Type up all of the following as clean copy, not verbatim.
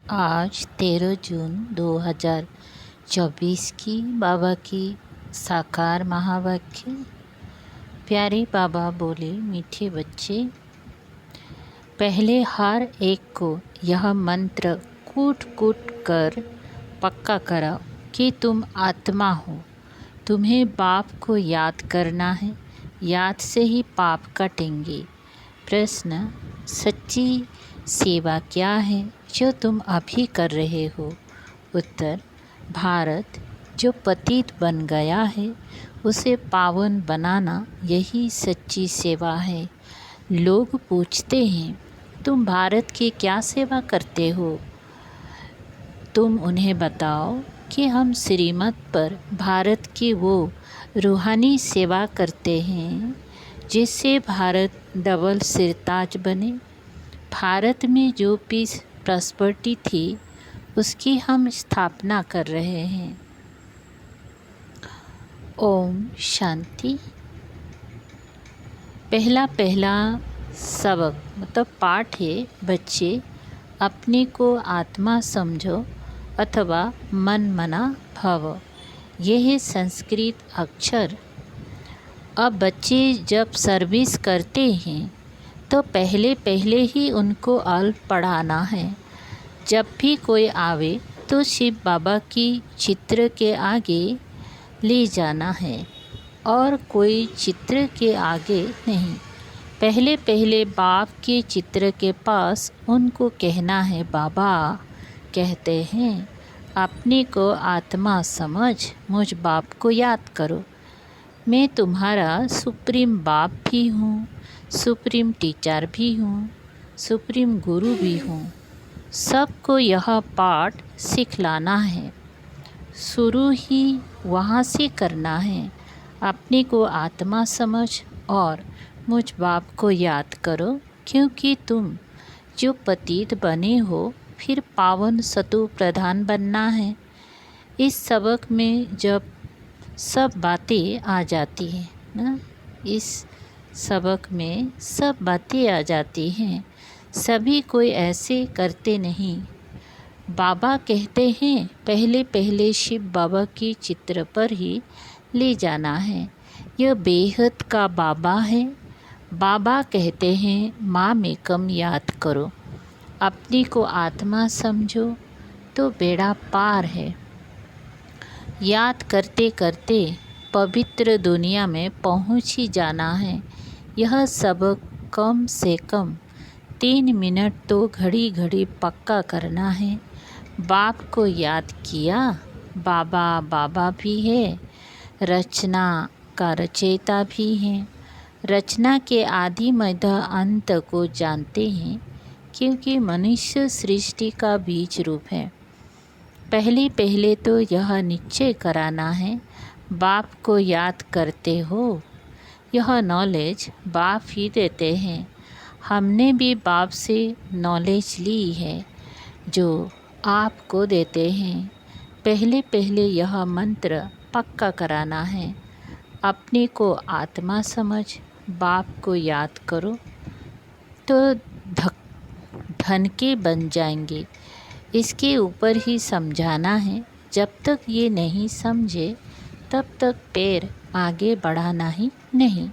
आज 13 जून 2024 की बाबा की साकार महावाक्य। प्यारे बाबा बोले, मीठे बच्चे, पहले हर एक को यह मंत्र कूट कूट कर पक्का कराओ कि तुम आत्मा हो। तुम्हें बाप को याद करना है, याद से ही पाप कटेंगे। प्रश्न: सच्ची सेवा क्या है जो तुम अभी कर रहे हो? उत्तर: भारत जो पतित बन गया है उसे पावन बनाना, यही सच्ची सेवा है। लोग पूछते हैं, तुम भारत की क्या सेवा करते हो? तुम उन्हें बताओ कि हम श्रीमत पर भारत की वो रूहानी सेवा करते हैं जिससे भारत डबल सिरताज बने। भारत में जो पीस प्रॉस्पेरिटी थी उसकी हम स्थापना कर रहे हैं। ओम शांति। पहला सबक मतलब पाठ है, बच्चे अपने को आत्मा समझो अथवा मन मना भव। यह है संस्कृत अक्षर। अब बच्चे जब सर्विस करते हैं तो पहले ही उनको अल्प पढ़ाना है। जब भी कोई आवे तो शिव बाबा की चित्र के आगे ले जाना है और कोई चित्र के आगे नहीं। पहले बाप के चित्र के पास उनको कहना है, बाबा कहते हैं अपने को आत्मा समझ, मुझ बाप को याद करो। मैं तुम्हारा सुप्रीम बाप भी हूँ, सुप्रीम टीचर भी हूँ, सुप्रीम गुरु भी हूँ। सबको यह पाठ सिखलाना है। शुरू ही वहाँ से करना है। अपने को आत्मा समझ और मुझ बाप को याद करो, क्योंकि तुम जो पतित बने हो फिर पावन सतु प्रधान बनना है। इस सबक में जब सब बातें आ जाती हैं ना, इस सबक में सब बातें आ जाती हैं। सभी कोई ऐसे करते नहीं। बाबा कहते हैं पहले शिव बाबा की चित्र पर ही ले जाना है। यह बेहद का बाबा है। बाबा कहते हैं माँ में कम याद करो, अपनी को आत्मा समझो तो बेड़ा पार है। याद करते करते पवित्र दुनिया में पहुँच ही जाना है। यह सबक कम से कम 3 मिनट तो घड़ी घड़ी पक्का करना है। बाप को याद किया, बाबा भी है, रचना का रचयिता भी है। रचना के आदि मध्य अंत को जानते हैं, क्योंकि मनुष्य सृष्टि का बीज रूप है। पहले तो यह निश्चय कराना है, बाप को याद करते हो। यह नॉलेज बाप ही देते हैं। हमने भी बाप से नॉलेज ली है जो आपको देते हैं। पहले यह मंत्र पक्का कराना है। अपने को आत्मा समझ, बाप को याद करो तो धन के बन जाएंगे। इसके ऊपर ही समझाना है। जब तक ये नहीं समझे तब तक पैर आगे बढ़ाना ही नहीं।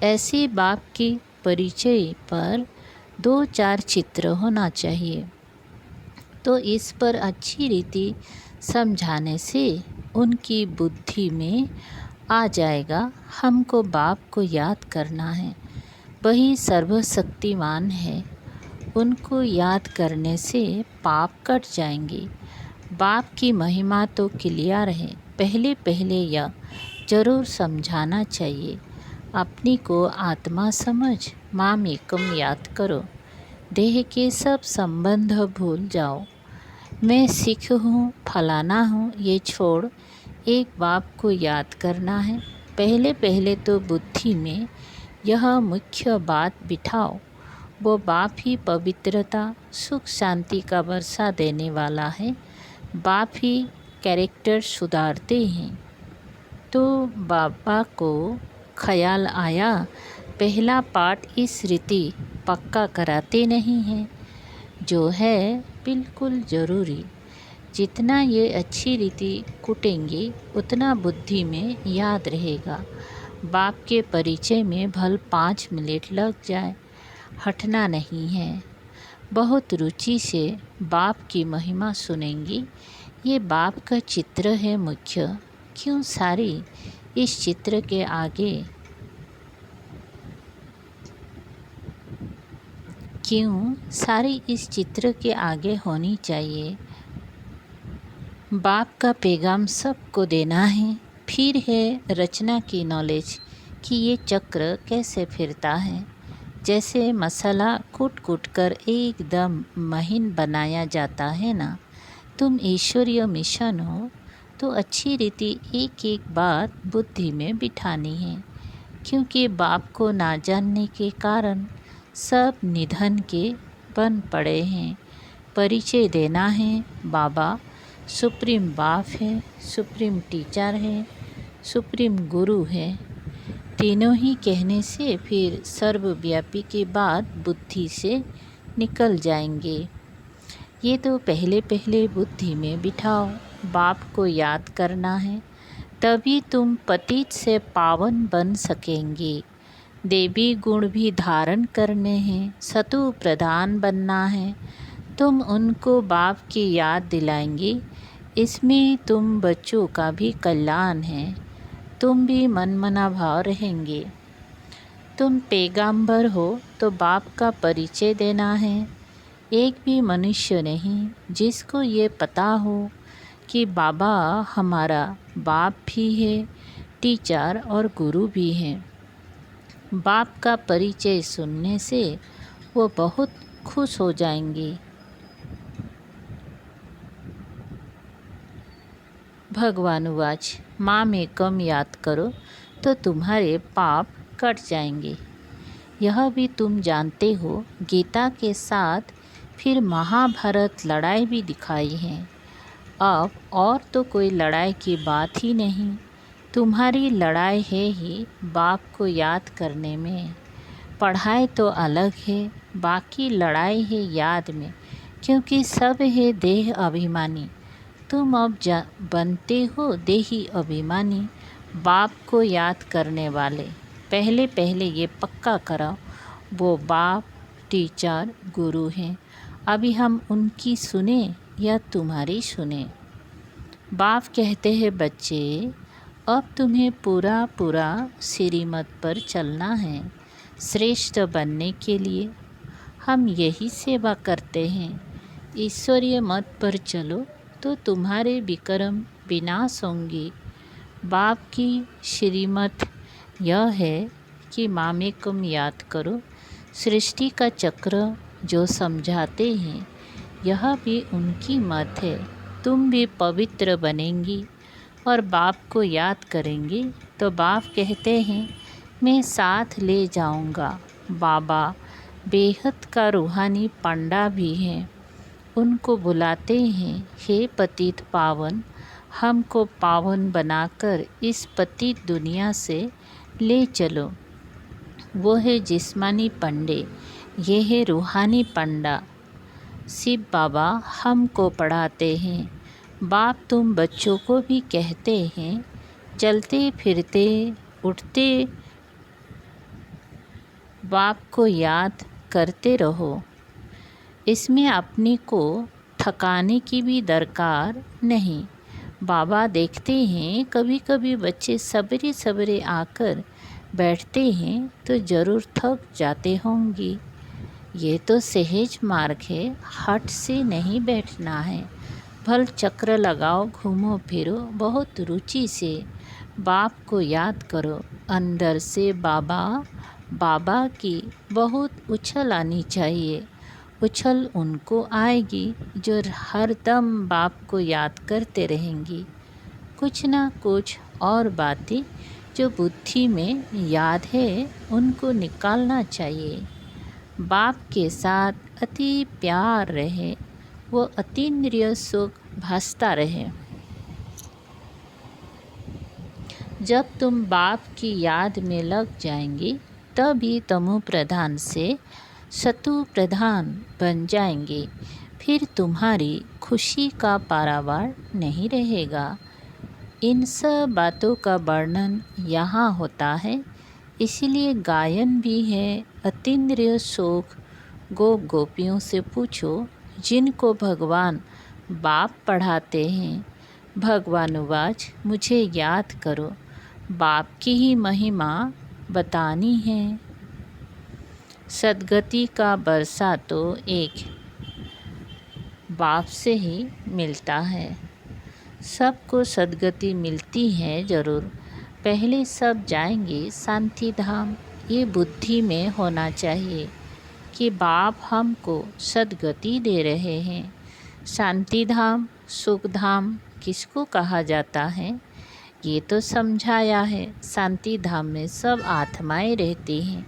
ऐसे बाप के परिचय पर 2-4 चित्र होना चाहिए। तो इस पर अच्छी रीति समझाने से उनकी बुद्धि में आ जाएगा। हमको बाप को याद करना है, वही सर्वशक्तिमान है। उनको याद करने से पाप कट जाएंगे। बाप की महिमा तो क्लियर है। पहले यह जरूर समझाना चाहिए। अपनी को आत्मा समझ, माँ में कम याद करो। देह के सब संबंध भूल जाओ। मैं सिख हूँ, फलाना हूँ, ये छोड़ एक बाप को याद करना है। पहले तो बुद्धि में यह मुख्य बात बिठाओ। वो बाप ही पवित्रता, सुख शांति का वर्षा देने वाला है। बाप ही कैरेक्टर सुधारते हैं। तो बाबा को ख्याल आया, पहला पाठ इस रीति पक्का कराते नहीं हैं। जो है बिल्कुल ज़रूरी। जितना ये अच्छी रीति कूटेंगे उतना बुद्धि में याद रहेगा। बाप के परिचय में भल 5 मिनट लग जाए, हटना नहीं है। बहुत रुचि से बाप की महिमा सुनेंगी। ये बाप का चित्र है मुख्य। क्यों सारी इस चित्र के आगे होनी चाहिए। बाप का पैगाम सबको देना है। फिर है रचना की नॉलेज कि ये चक्र कैसे फिरता है। जैसे मसाला कूट कूट कर एकदम महीन बनाया जाता है ना। तुम ईश्वरीय मिशन हो तो अच्छी रीति एक एक बात बुद्धि में बिठानी है। क्योंकि बाप को ना जानने के कारण सब निधन के बन पड़े हैं। परिचय देना है। बाबा सुप्रीम बाप है, सुप्रीम टीचर है, सुप्रीम गुरु है। तीनों ही कहने से फिर सर्वव्यापी के बाद बुद्धि से निकल जाएंगे। ये तो पहले पहले बुद्धि में बिठाओ। बाप को याद करना है, तभी तुम पतित से पावन बन सकेंगे। देवी गुण भी धारण करने हैं, सतु प्रधान बनना है। तुम उनको बाप की याद दिलाएंगे। इसमें तुम बच्चों का भी कल्याण है। तुम भी मनमना भाव रहेंगे। तुम पैगंबर हो तो बाप का परिचय देना है। एक भी मनुष्य नहीं जिसको ये पता हो कि बाबा हमारा बाप भी है, टीचर और गुरु भी हैं। बाप का परिचय सुनने से वो बहुत खुश हो जाएंगे। भगवान वाच माँ में कम याद करो तो तुम्हारे पाप कट जाएंगे। यह भी तुम जानते हो। गीता के साथ फिर महाभारत लड़ाई भी दिखाई है। अब और तो कोई लड़ाई की बात ही नहीं। तुम्हारी लड़ाई है ही बाप को याद करने में। पढ़ाई तो अलग है, बाकी लड़ाई है याद में। क्योंकि सब है देह अभिमानी। तुम अब बनते हो देही अभिमानी, बाप को याद करने वाले। पहले पहले ये पक्का करो वो बाप टीचर गुरु हैं। अभी हम उनकी सुने या तुम्हारी सुने। बाप कहते हैं बच्चे अब तुम्हें पूरा पूरा श्रीमत पर चलना है श्रेष्ठ बनने के लिए। हम यही सेवा करते हैं। ईश्वरीय मत पर चलो तो तुम्हारे विक्रम विनाश होंगे। बाप की श्रीमत यह है कि मामेकम याद करो। सृष्टि का चक्र जो समझाते हैं यह भी उनकी मत है। तुम भी पवित्र बनेंगी और बाप को याद करेंगी तो बाप कहते हैं मैं साथ ले जाऊंगा। बाबा बेहद का रूहानी पंडा भी हैं। उनको बुलाते हैं हे पतित पावन, हमको पावन बनाकर इस पतित दुनिया से ले चलो। वो है जिस्मानी पंडे, ये है रूहानी पंडा। शिव बाबा हमको पढ़ाते हैं। बाप तुम बच्चों को भी कहते हैं चलते फिरते उठते बाप को याद करते रहो। इसमें अपने को थकाने की भी दरकार नहीं। बाबा देखते हैं कभी कभी बच्चे सवेरे सवेरे आकर बैठते हैं तो ज़रूर थक जाते होंगे। ये तो सहज मार्ग है, हट से नहीं बैठना है। भल चक्र लगाओ, घूमो फिरो, बहुत रुचि से बाप को याद करो। अंदर से बाबा बाबा की बहुत उछल आनी चाहिए। उछल उनको आएगी जो हरदम बाप को याद करते रहेंगी। कुछ ना कुछ और बातें जो बुद्धि में याद है उनको निकालना चाहिए। बाप के साथ अति प्यार रहे, वो अतीन्द्रिय सुख भासता रहे। जब तुम बाप की याद में लग जाएंगे तभी तमो प्रधान से सतु प्रधान बन जाएंगे। फिर तुम्हारी खुशी का पारावार नहीं रहेगा। इन सब बातों का वर्णन यहाँ होता है, इसलिए गायन भी है। अतीन्द्रिय सुख गोपियों से पूछो, जिनको भगवान बाप पढ़ाते हैं। भगवानुवाच, मुझे याद करो, बाप की ही महिमा बतानी है। सद्गति का बरसा तो एक बाप से ही मिलता है। सबको सद्गति मिलती है ज़रूर, पहले सब जाएंगे शांति धाम। ये बुद्धि में होना चाहिए कि बाप हमको सद्गति दे रहे हैं। शांति धाम सुख धाम किसको कहा जाता है, ये तो समझाया है। शांति धाम में सब आत्माएं रहती हैं।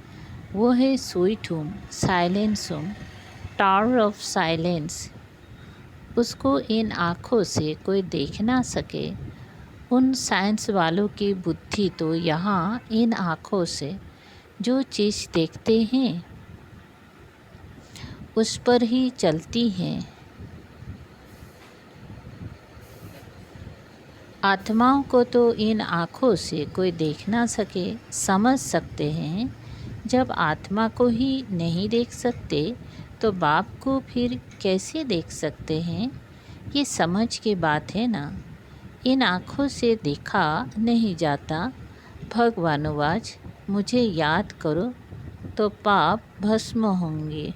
वो है sweet home, silence home, tower of silence. उसको इन आँखों से कोई देख ना सके। उन साइंस वालों की बुद्धि तो यहाँ इन आँखों से जो चीज़ देखते हैं उस पर ही चलती हैं। आत्माओं को तो इन आँखों से कोई देख ना सके। समझ सकते हैं, जब आत्मा को ही नहीं देख सकते तो बाप को फिर कैसे देख सकते हैं। ये समझ की बात है ना। इन आँखों से देखा नहीं जाता। भगवानुवाच, मुझे याद करो तो पाप भस्म होंगे।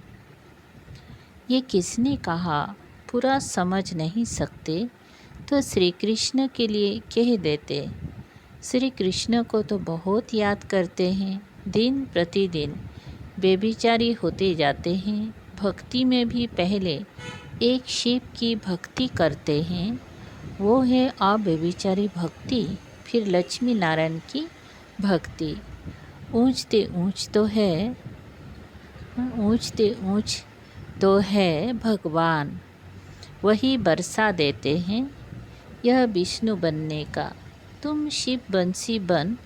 ये किसने कहा, पूरा समझ नहीं सकते तो श्री कृष्ण के लिए कह देते। श्री कृष्ण को तो बहुत याद करते हैं, दिन प्रतिदिन बेबिचारी होते जाते हैं। भक्ति में भी पहले एक शिव की भक्ति करते हैं, वो है अबेबिचारी भक्ति। फिर लक्ष्मी नारायण की भक्ति। ऊंचते ऊंच तो है, ऊंचते ऊंच तो है भगवान, वही बरसा देते हैं। यह विष्णु बनने का, तुम शिव बंसी बन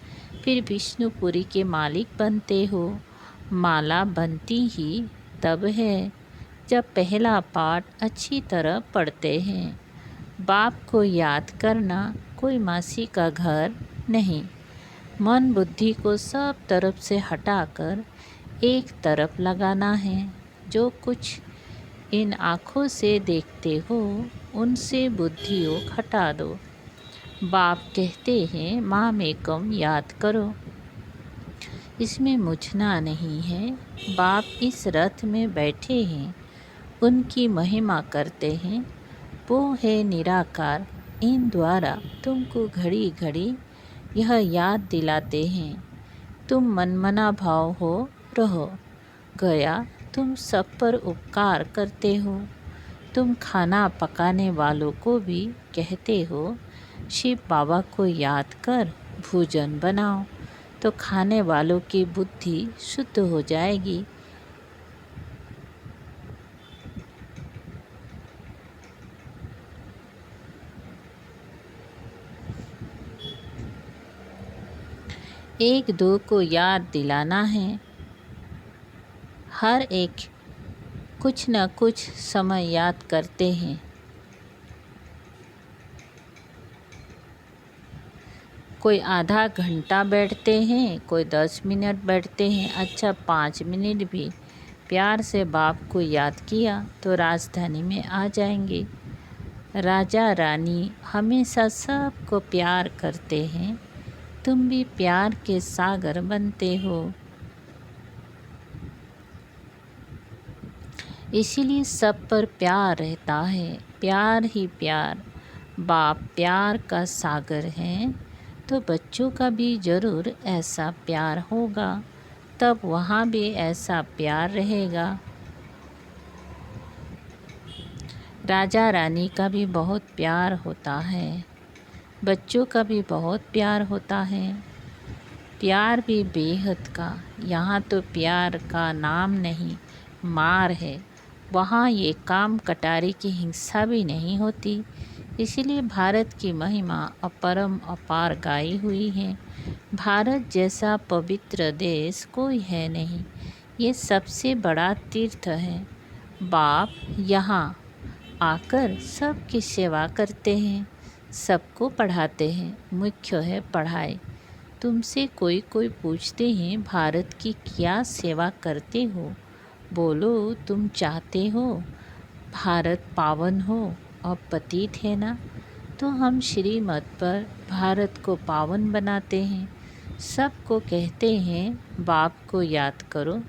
फिर विष्णुपुरी के मालिक बनते हो। माला बनती ही तब है जब पहला पाठ अच्छी तरह पढ़ते हैं। बाप को याद करना कोई मासी का घर नहीं। मन बुद्धि को सब तरफ से हटाकर एक तरफ लगाना है। जो कुछ इन आँखों से देखते हो उनसे बुद्धियों हटा दो। बाप कहते हैं माम एकम याद करो, इसमें मुझना नहीं है। बाप इस रथ में बैठे हैं, उनकी महिमा करते हैं। वो है निराकार, इन द्वारा तुमको घड़ी घड़ी यह याद दिलाते हैं। तुम मनमना भाव हो रहो गया, तुम सब पर उपकार करते हो। तुम खाना पकाने वालों को भी कहते हो शिव बाबा को याद कर भोजन बनाओ, तो खाने वालों की बुद्धि शुद्ध हो जाएगी। एक दो को याद दिलाना है। हर एक कुछ न कुछ समय याद करते हैं। कोई आधा घंटा बैठते हैं, कोई 10 मिनट बैठते हैं। अच्छा 5 मिनट भी प्यार से बाप को याद किया तो राजधानी में आ जाएंगे। राजा रानी हमेशा सबको प्यार करते हैं। तुम भी प्यार के सागर बनते हो, इसीलिए सब पर प्यार रहता है। प्यार ही प्यार। बाप प्यार का सागर है, तो बच्चों का भी ज़रूर ऐसा प्यार होगा, तब वहाँ भी ऐसा प्यार रहेगा। राजा रानी का भी बहुत प्यार होता है, बच्चों का भी बहुत प्यार होता है। प्यार भी बेहद का। यहाँ तो प्यार का नाम नहीं, मार है। वहाँ ये काम कटारी की हिंसा भी नहीं होती। इसीलिए भारत की महिमा अपरम अपार गाई हुई है। भारत जैसा पवित्र देश कोई है नहीं। ये सबसे बड़ा तीर्थ है। बाप यहाँ आकर सबकी सेवा करते हैं, सबको पढ़ाते हैं। मुख्य है पढ़ाई। तुमसे कोई कोई पूछते हैं भारत की क्या सेवा करते हो? बोलो तुम चाहते हो भारत पावन हो और पतित है ना, तो हम श्रीमत पर भारत को पावन बनाते हैं। सबको कहते हैं बाप को याद करो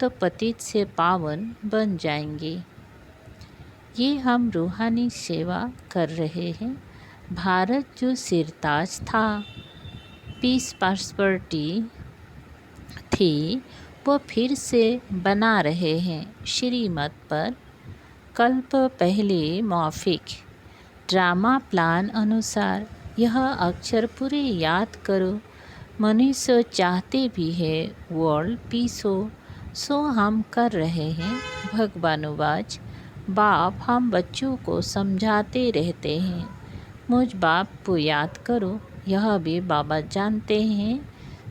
तो पतित से पावन बन जाएंगे। ये हम रूहानी सेवा कर रहे हैं। भारत जो सिरताज था, पीस प्रॉस्पेरिटी थी, वो फिर से बना रहे हैं श्रीमत पर। कल्प पहले मौफिक ड्रामा प्लान अनुसार यह अक्षर पूरे याद करो। मनुष्य चाहते भी है वर्ल्ड पीस हो, सो हम कर रहे हैं भगवानुवाच। बाप हम बच्चों को समझाते रहते हैं, मुझ बाप को याद करो। यह भी बाबा जानते हैं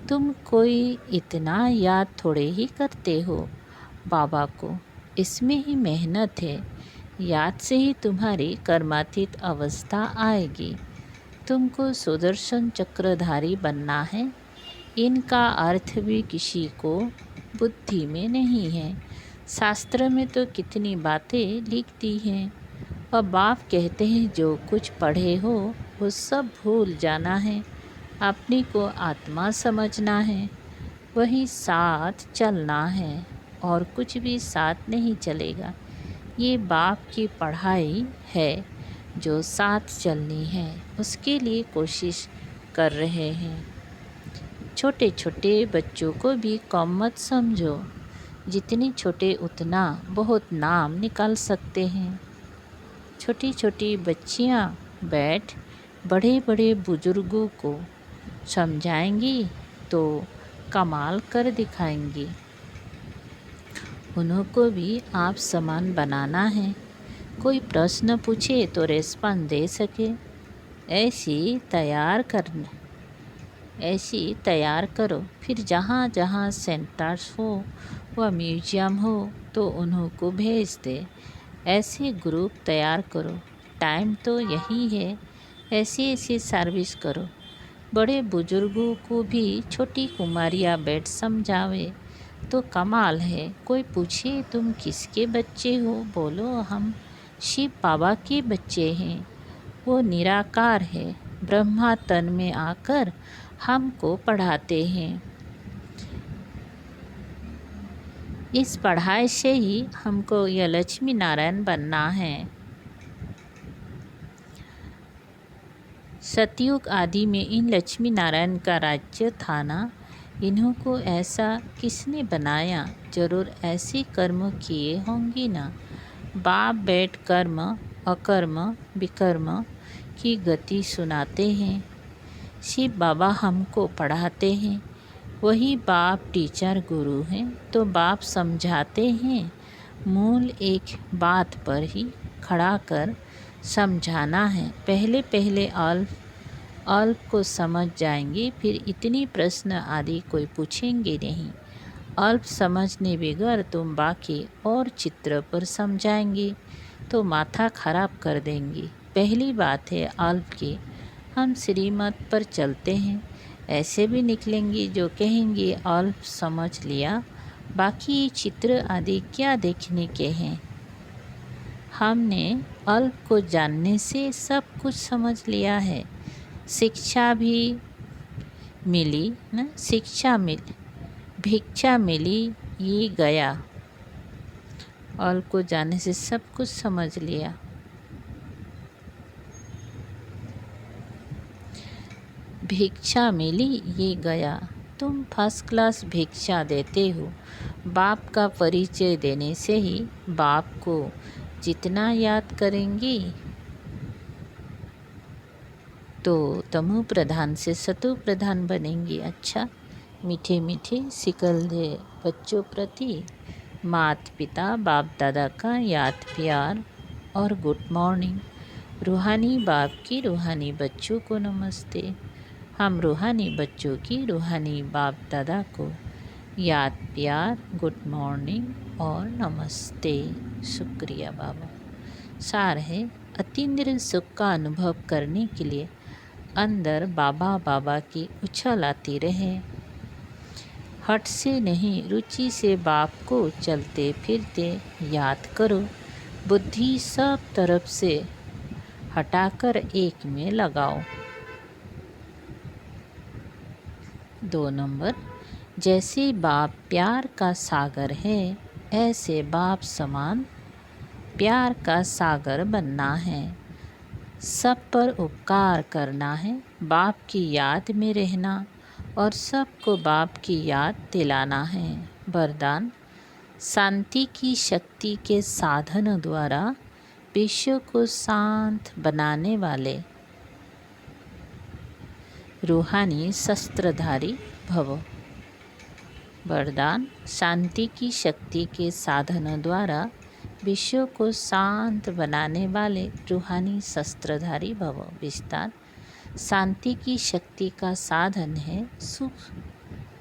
तुम कोई इतना याद थोड़े ही करते हो बाबा को, इसमें ही मेहनत है। याद से ही तुम्हारी कर्मातीत अवस्था आएगी। तुमको सुदर्शन चक्रधारी बनना है। इनका अर्थ भी किसी को बुद्धि में नहीं है। शास्त्र में तो कितनी बातें लिख दी हैं, और बाप कहते हैं जो कुछ पढ़े हो वो सब भूल जाना है। अपने को आत्मा समझना है, वही साथ चलना है, और कुछ भी साथ नहीं चलेगा। ये बाप की पढ़ाई है जो साथ चलनी है, उसके लिए कोशिश कर रहे हैं। छोटे छोटे बच्चों को भी कम मत समझो। जितने छोटे उतना बहुत नाम निकाल सकते हैं। छोटी छोटी बच्चियां बैठ बड़े बड़े बुजुर्गों को समझाएंगी तो कमाल कर दिखाएंगी। उनको भी आप समान बनाना है। कोई प्रश्न पूछे तो रेस्पॉन्स दे सके, ऐसी तैयार करो। फिर जहाँ जहाँ सेंटर्स हो व म्यूजियम हो तो उनको भेज दे। ऐसे ग्रुप तैयार करो। टाइम तो यही है, ऐसी ऐसी सर्विस करो। बड़े बुजुर्गों को भी छोटी कुमारियाँ बैठ समझावे तो कमाल है। कोई पूछे तुम किसके बच्चे हो, बोलो हम शिव बाबा के बच्चे हैं। वो निराकार है, ब्रह्मा तन में आकर हमको पढ़ाते हैं। इस पढ़ाई से ही हमको यह लक्ष्मी नारायण बनना है। सतयुग आदि में इन लक्ष्मी नारायण का राज्य था ना, इन्हों को ऐसा किसने बनाया? जरूर ऐसे कर्म किए होंगे ना। बाप बैठ कर्म अकर्म विकर्म की गति सुनाते हैं। शिव बाबा हमको पढ़ाते हैं, वही बाप टीचर गुरु हैं, तो बाप समझाते हैं। मूल एक बात पर ही खड़ा कर समझाना है। पहले पहले अल्प को समझ जाएंगे, फिर इतनी प्रश्न आदि कोई पूछेंगे नहीं। अल्प समझने बगैर तुम बाकी और चित्र पर समझाएंगे तो माथा खराब कर देंगे। पहली बात है अल्प की, हम श्रीमत पर चलते हैं। ऐसे भी निकलेंगे जो कहेंगे अल्प समझ लिया, बाकी चित्र आदि क्या देखने के हैं। हमने अल्प को जानने से सब कुछ समझ लिया है। शिक्षा भी मिली ना, भिक्षा मिली ये गया। अल्प को जानने से सब कुछ समझ लिया। भिक्षा मिली ये गया। तुम फर्स्ट क्लास भिक्षा देते हो। बाप का परिचय देने से ही बाप को जितना याद करेंगे तो तमो प्रधान से सतो प्रधान बनेंगे। अच्छा, मीठे मीठे सिकलधे बच्चों प्रति माता पिता बाप दादा का याद प्यार और गुड मॉर्निंग। रूहानी बाप की रूहानी बच्चों को नमस्ते। हम रूहानी बच्चों की रूहानी बाप दादा को याद प्यार गुड मॉर्निंग और नमस्ते। शुक्रिया बाबा। सार है, अतीन्द्रिय सुख का अनुभव करने के लिए अंदर बाबा बाबा की उछल आती रहे। हट से नहीं, रुचि से बाप को चलते फिरते याद करो। बुद्धि सब तरफ से हटाकर एक में लगाओ। 2 नंबर, जैसे बाप प्यार का सागर है, ऐसे बाप समान प्यार का सागर बनना है। सब पर उपकार करना है, बाप की याद में रहना और सबको बाप की याद दिलाना है। वरदान, शांति की शक्ति के साधन द्वारा विश्व को शांत बनाने वाले रूहानी शस्त्रधारी भव। वरदान, शांति की शक्ति के साधन द्वारा विश्व को शांत बनाने वाले रूहानी शस्त्रधारी भव। विस्तार, शांति की शक्ति का साधन है शुभ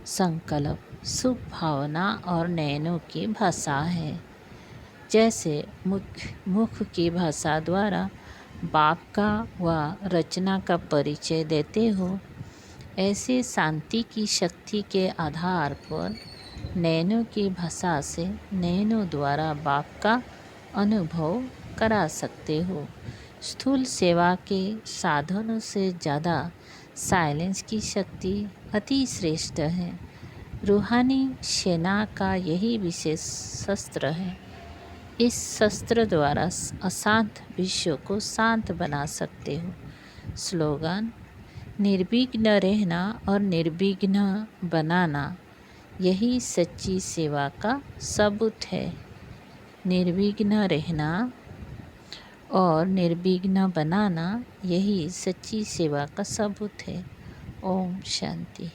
संकल्प, शुभ भावना और नयनों की भाषा है। जैसे मुख की भाषा द्वारा बाप का व रचना का परिचय देते हो, ऐसे शांति की शक्ति के आधार पर नैनों की भाषा से नैनों द्वारा बाप का अनुभव करा सकते हो। स्थूल सेवा के साधनों से ज़्यादा साइलेंस की शक्ति अति श्रेष्ठ है। रूहानी सेना का यही विशेष शस्त्र है। इस शस्त्र द्वारा अशांत विश्व को शांत बना सकते हो। स्लोगन, निर्विघ्न रहना और निर्विघ्न बनाना यही सच्ची सेवा का सबूत है। निर्विघ्न रहना और निर्विघ्न बनाना यही सच्ची सेवा का सबूत है। ओम शांति।